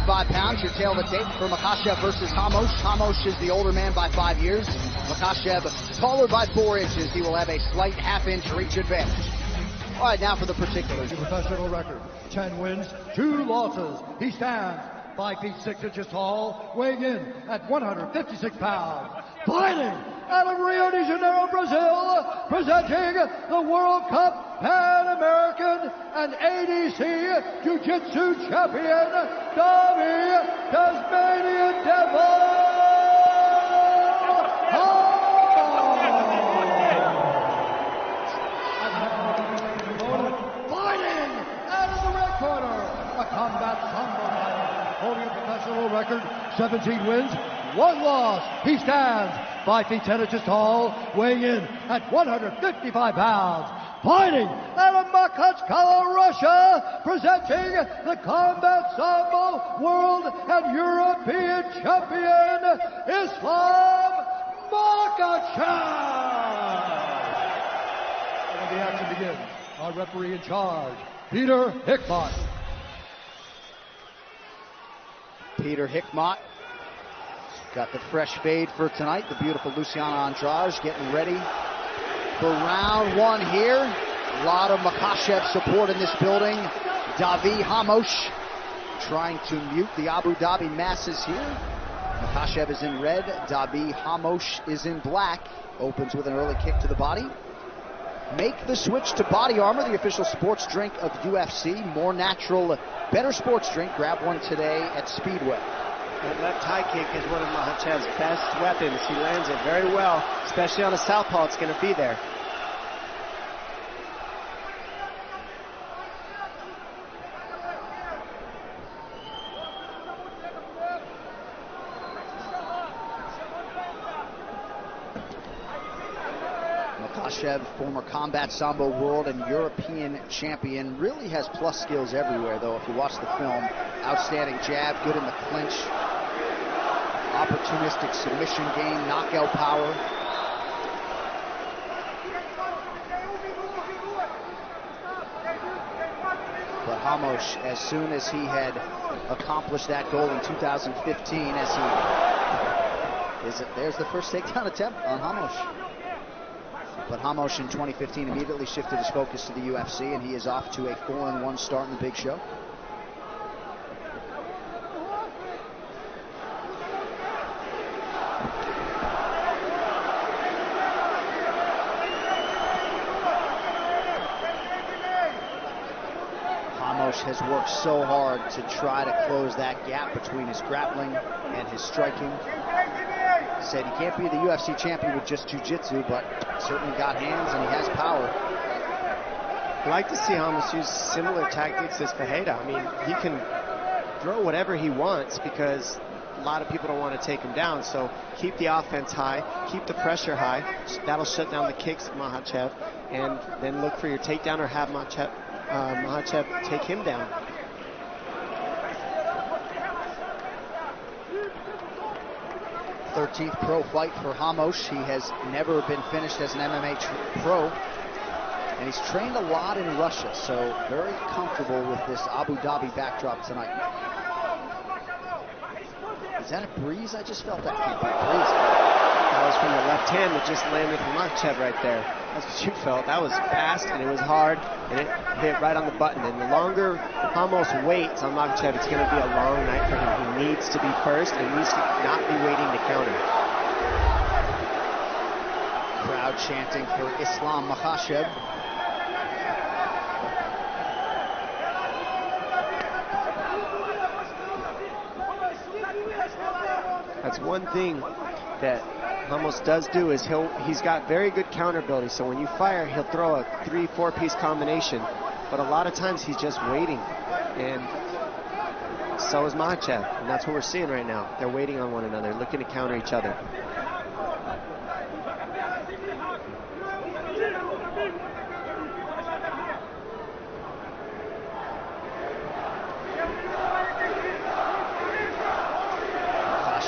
155 pounds. Your tail of the tape for Machaczev versus Рамоса. Рамоsa is the older man by 5 years. Machaczev taller by 4 inches. He will have a slight half-inch reach advantage. All right, now for the particulars. Professional record, 10 wins, 2 losses. He stands 5 feet 6 inches tall, weighing in at 156 pounds. Fighting out of Rio de Janeiro, Brazil, presenting the World Cup Pan American and ADC Jiu-Jitsu champion, Davy Tasmanian Devil. Fighting out of the red corner, a combat sambo fighter, holding a professional record, 17 wins, 1 loss. He stands 5 feet 10 inches tall, weighing in at 155 pounds. Fighting out of Machaczev, Russia, presenting the Combat Sambo World and European Champion, Ислам Mахачев. And the action begins. Our referee in charge, Peter Hickmott. Peter Hickmott got the fresh fade for tonight. The beautiful Luciana Andrade getting ready for round 1 here. A lot of Machaczev support in this building. Davy Ramosa trying to mute the Abu Dhabi masses here. Machaczev is in red. Davy Ramosa is in black. Opens with an early kick to the body. Make the switch to body armor, the official sports drink of UFC. More natural, better sports drink. Grab one today at Speedway. That left high kick is one of Machachev's best weapons. He lands it very well, especially on a southpaw. It's going to be there. Machaczev, former Combat Sambo World and European champion, really has plus skills everywhere, though, if you watch the film. Outstanding jab, good in the clinch, opportunistic submission game, knockout power. But Рамоса, as soon as he had accomplished that goal in 2015, there's the first takedown attempt on Рамоса. But Рамоса in 2015 immediately shifted his focus to the UFC, and he is off to a 4-1 start in the big show. Рамоsa has worked so hard to try to close that gap between his grappling and his striking. He said he can't be the UFC champion with just jiu-jitsu, but certainly got hands and he has power. I like to see Рамоsa use similar tactics as Ferreira. I mean, he can throw whatever he wants because a lot of people don't want to take him down. So keep the offense high, keep the pressure high. That'll shut down the kicks of Machaczev, and then look for your takedown or have Machaczev take him down. Thirteenth pro fight for Рамоса. He has never been finished as an MMA pro, and he's trained a lot in Russia, so very comfortable with this Abu Dhabi backdrop tonight. Is that a breeze? I just felt that can't be a breeze. That was from the left hand that just landed from Machaczev right there. That's what you felt. That was fast and it was hard and it hit right on the button. And the longer Рамоsa waits on Machaczev, it's going to be a long night for him. He needs to be first and needs to not be waiting to counter. Crowd chanting for Ислам Махачев. That's one thing that Рамоsa does do is he's got very good counter ability. So when you fire, he'll throw a 3-4 piece combination. But a lot of times he's just waiting. And so is Machaczev. And that's what we're seeing right now. They're waiting on one another, looking to counter each other.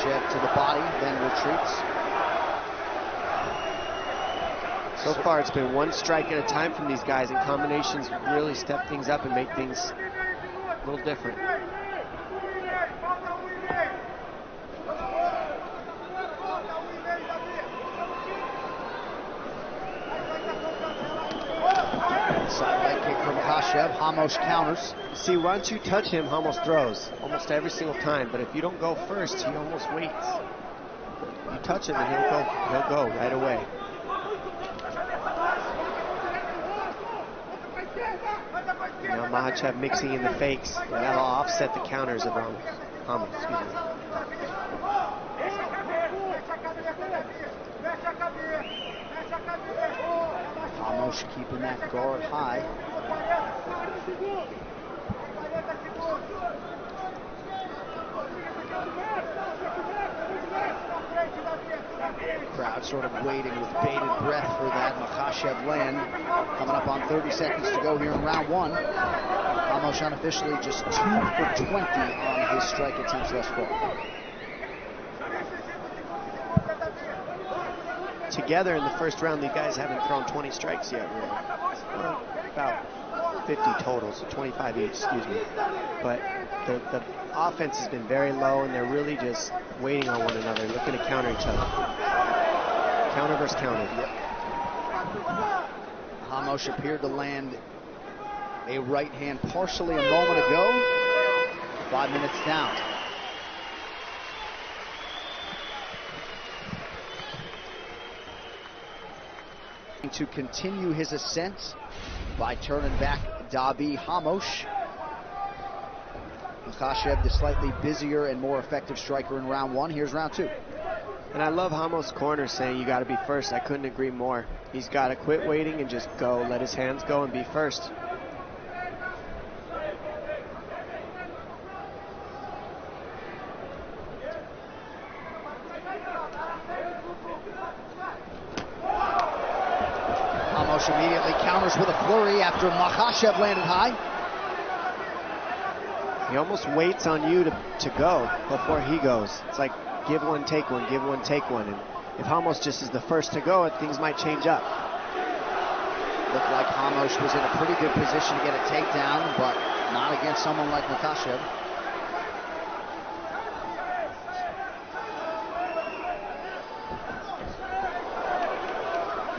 To the body, then retreats. So far, it's been one strike at a time from these guys, and combinations really step things up and make things a little different. Ramos counters. See, once you touch him, Ramos throws almost every single time. But if you don't go first, he almost waits. You touch him and he'll go right away. Now Makachev mixing in the fakes. And that'll offset the counters of Ramos. Excuse me. Ramos keeping that guard high. Crowd sort of waiting with bated breath for that Makachev land. Coming up on 30 seconds to go here in round one. Ramos unofficially just 2 for 20 on his strike attempts thus far. Together in the first round, the guys haven't thrown 20 strikes yet, really. Or about 50 total, so 25 each, excuse me. But the offense has been very low, and they're really just waiting on one another, looking to counter each other. Counter versus counter. Yep. Ramos appeared to land a right hand partially a moment ago. 5 minutes down. To continue his ascent by turning back Davy Ramos. Makachev, the slightly busier and more effective striker in round one. Here's round two. And I love Ramos' corner saying you got to be first. I couldn't agree more. He's got to quit waiting and just go. Let his hands go and be first. Ramos immediately counters with a flurry after Makachev landed high. He almost waits on you to go before he goes. It's like give one, take one, give one, take one. And if Ramos just is the first to go, things might change up. Looked like Ramos was in a pretty good position to get a takedown, but not against someone like Makachev.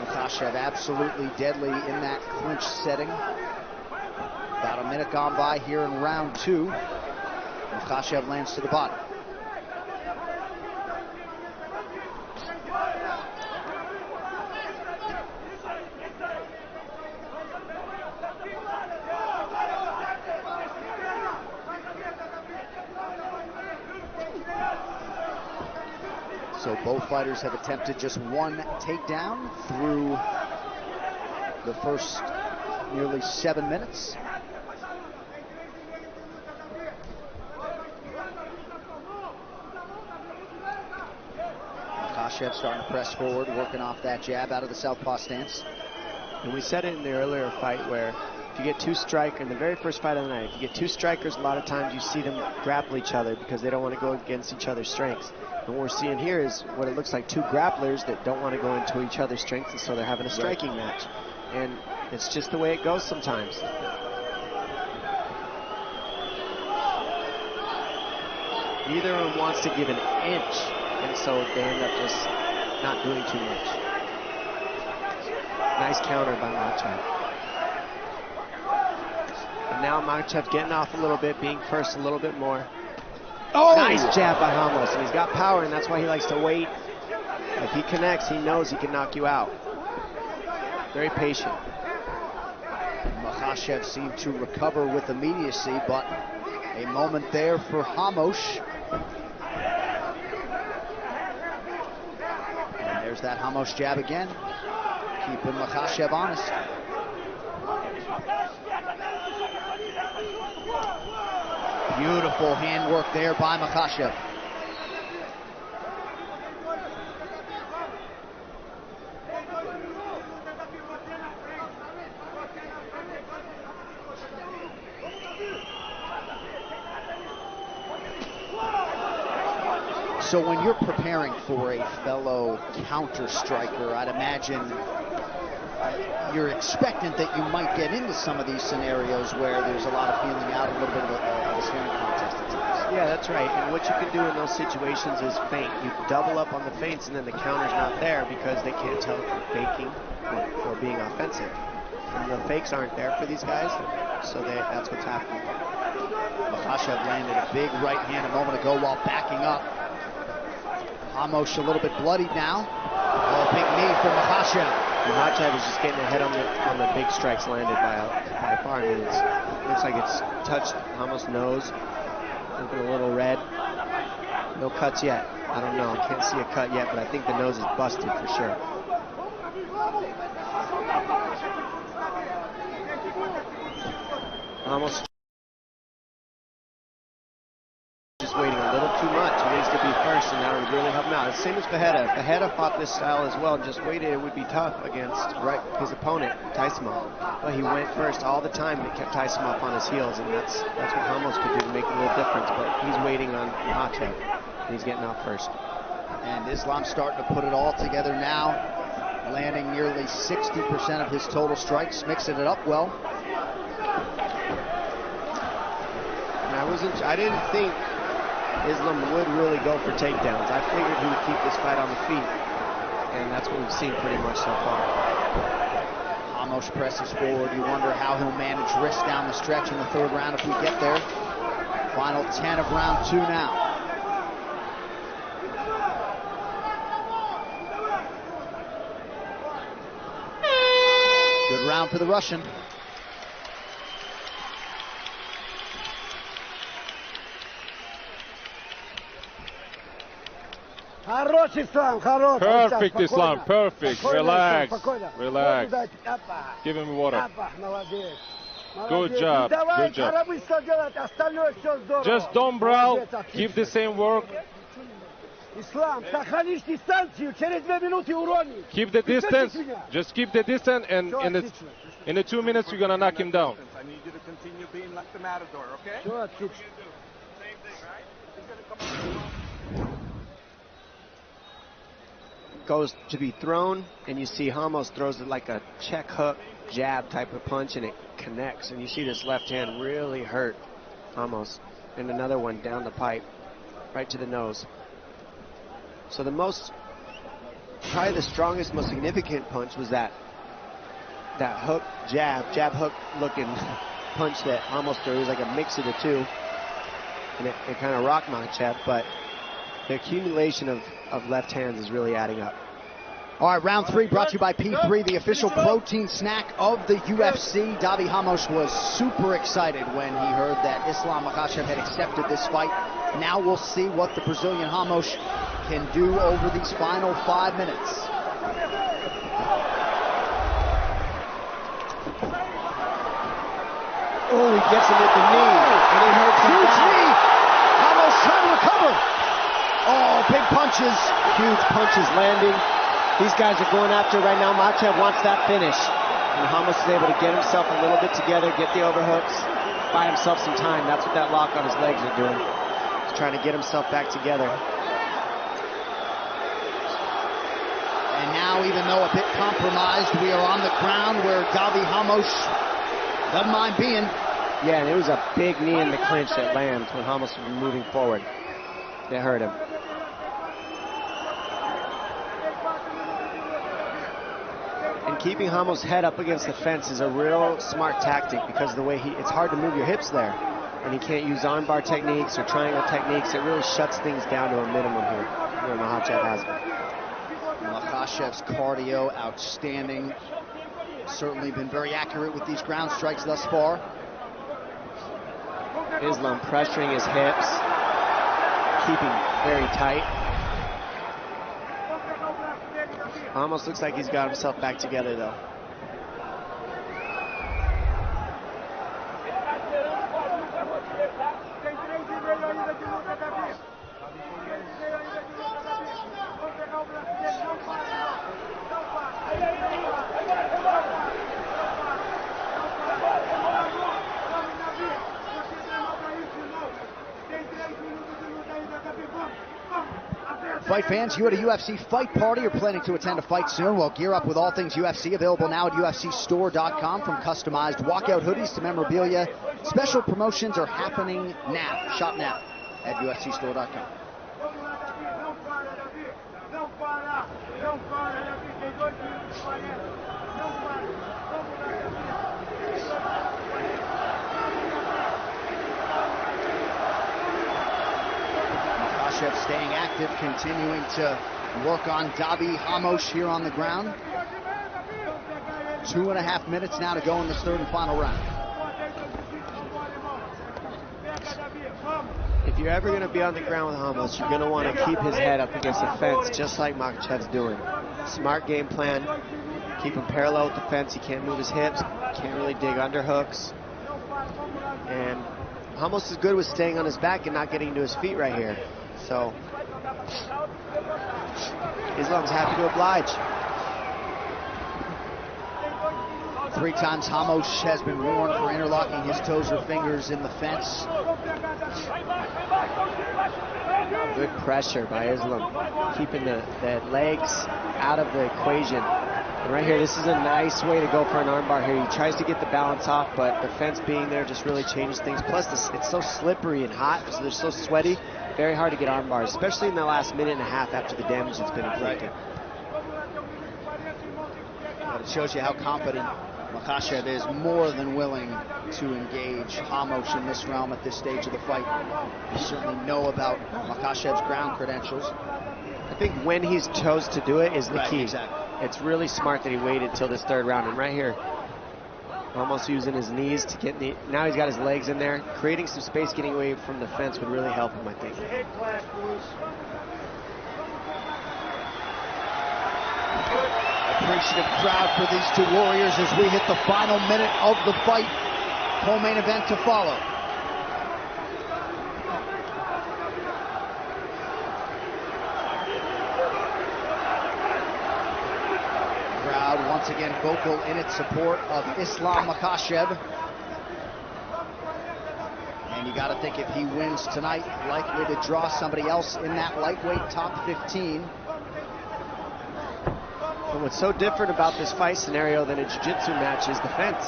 Makachev absolutely deadly in that clinch setting. About a minute gone by here in round two. Makachev lands to the bottom. So both fighters have attempted just one takedown through the first nearly 7 minutes. Makachev starting to press forward, working off that jab out of the southpaw stance. And we said it in the earlier fight where if you get two strikers, in the very first fight of the night, if you get two strikers, a lot of times you see them grapple each other because they don't want to go against each other's strengths. And what we're seeing here is what it looks like two grapplers that don't want to go into each other's strengths, and so they're having a striking match. And it's just the way it goes sometimes. Neither of them wants to give an inch, and so they end up just not doing too much. Nice counter by Makachev. And now Makachev getting off a little bit, being first a little bit more. Oh! Nice jab by Ramos, and he's got power, and that's why he likes to wait. If he connects, he knows he can knock you out. Very patient. Makachev seemed to recover with immediacy, but a moment there for Ramos. And there's that Ramos jab again, keeping Makachev honest. Beautiful handwork there by Makachev. So when you're preparing for a fellow counter striker, I'd imagine you're expectant that you might get into some of these scenarios where there's a lot of feeling out, a little bit of a staring contest at times. Yeah, that's right. And what you can do in those situations is feint. You double up on the feints, and then the counter's not there because they can't tell if you're faking or being offensive. And the fakes aren't there for these guys, So that's what's happening. Machashev landed a big right hand a moment ago while backing up. Ramos a little bit bloodied now. Oh, big knee from Machashev. Machashev is just getting ahead on the big strikes landed by far. I mean, it looks like it's touched Ramos' nose. Looking a little red. No cuts yet. I don't know. I can't see a cut yet, but I think the nose is busted for sure. Ramos just waiting a little too much. He needs to be first, and that would really help him out. It's the same as Fajeda. Fajeda fought this style as well, just waited. It would be tough against his opponent, Taisimov. But he went first all the time, and it kept Taisimov on his heels, and that's what Ramos could do to make a little difference. But he's waiting on Machashev, and he's getting off first. And Islam's starting to put it all together now, landing nearly 60% of his total strikes, mixing it up well. I didn't think Islam would really go for takedowns. I figured he would keep this fight on the feet, and that's what we've seen pretty much so far. Ramos presses forward. You wonder how he'll manage wrist down the stretch in the third round if we get there. Final 10 of round 2 now. Good round for the Russian. Perfect, Islam, perfect. Relax, relax. Give him water. Good job, good job. Just don't brawl, keep the same work. Keep the distance, just keep the distance, and in the 2 minutes you're gonna knock him down. I need you to continue being like the Matador, okay? Goes to be thrown, and you see Ramos throws it like a check hook, jab type of punch, and it connects. And you see this left hand really hurt Ramos. And another one down the pipe, right to the nose. So probably the strongest, most significant punch was that hook, jab hook looking punch that Ramos threw. It was like a mix of the two. And it kind of rocked Machashev, but the accumulation of left hands is really adding up. All right, round 3 brought to you by P3, the official protein snack of the UFC. Davy Ramos was super excited when he heard that Ислам Махачев had accepted this fight. Now we'll see what the Brazilian Ramos can do over these final 5 minutes. Oh, he gets him with the knee, and it hurts him. Huge knee! Ramos trying to recover. Oh, big punches. Huge punches landing. These guys are going after it right now. Machashev wants that finish. And Ramos is able to get himself a little bit together, get the overhooks, buy himself some time. That's what that lock on his legs are doing. He's trying to get himself back together. And now, even though a bit compromised, we are on the ground where Davy Ramos doesn't mind being. Yeah, and it was a big knee in the clinch that lands when Ramos was moving forward. That hurt him. And keeping Ramos' head up against the fence is a real smart tactic because of the way it's hard to move your hips there. And he can't use armbar techniques or triangle techniques. It really shuts things down to a minimum here, where Machashev has it. Machashev's cardio outstanding. Certainly been very accurate with these ground strikes thus far. Islam pressuring his hips, keeping very tight. Almost looks like he's got himself back together though. Fight fans, you at a UFC fight party or planning to attend a fight soon? Well, gear up with all things UFC, available now at UFCstore.com. From customized walkout hoodies to memorabilia, special promotions are happening now. Shop now at UFCstore.com. Machachef staying active, continuing to work on Davi Ramosa here on the ground. 2.5 minutes now to go in this third and final round. If you're ever going to be on the ground with Ramos, you're going to want to keep his head up against the fence, just like Makhachev's doing. Smart game plan. Keep him parallel with the fence. He can't move his hips. Can't really dig underhooks. And Ramos is good with staying on his back and not getting to his feet right here. So Islam's happy to oblige. 3 times Ramos has been warned for interlocking his toes or fingers in the fence. Good pressure by Islam, keeping the legs out of the equation. And right here, this is a nice way to go for an armbar here. He tries to get the balance off, but the fence being there just really changes things. Plus, it's so slippery and hot, so they're so sweaty. Very hard to get armbars, especially in the last minute and a half after the damage that's been inflicted. But it shows you how confident Makachev is, more than willing to engage Ramos in this realm at this stage of the fight. You certainly know about Makachev's ground credentials. I think when he's chose to do it is the key. Exactly. It's really smart that he waited till this third round. And right here, almost using his knees to get now he's got his legs in there. Creating some space, getting away from the fence would really help him, I think. Appreciative crowd for these two warriors as we hit the final minute of the fight. Co-main event to follow. Crowd once again vocal in its support of Isslam Makhachev. And you got to think if he wins tonight, likely to draw somebody else in that lightweight top 15. But what's so different about this fight scenario than a jiu-jitsu match is the fence.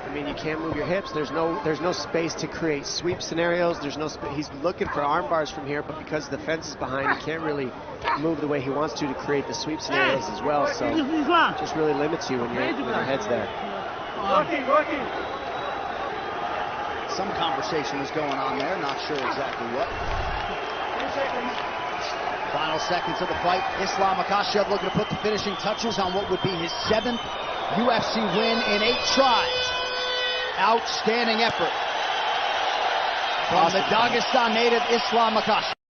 I mean, you can't move your hips. There's no space to create sweep scenarios. There's no he's looking for arm bars from here, but because the fence is behind, he can't really move the way he wants to create the sweep scenarios as well. So it just really limits you when your head's there. Some conversation is going on there, not sure exactly what. Final seconds of the fight. Isslam Makachev looking to put the finishing touches on what would be his 7th UFC win in 8 tries. Outstanding effort from the Dagestan native Isslam Makachev.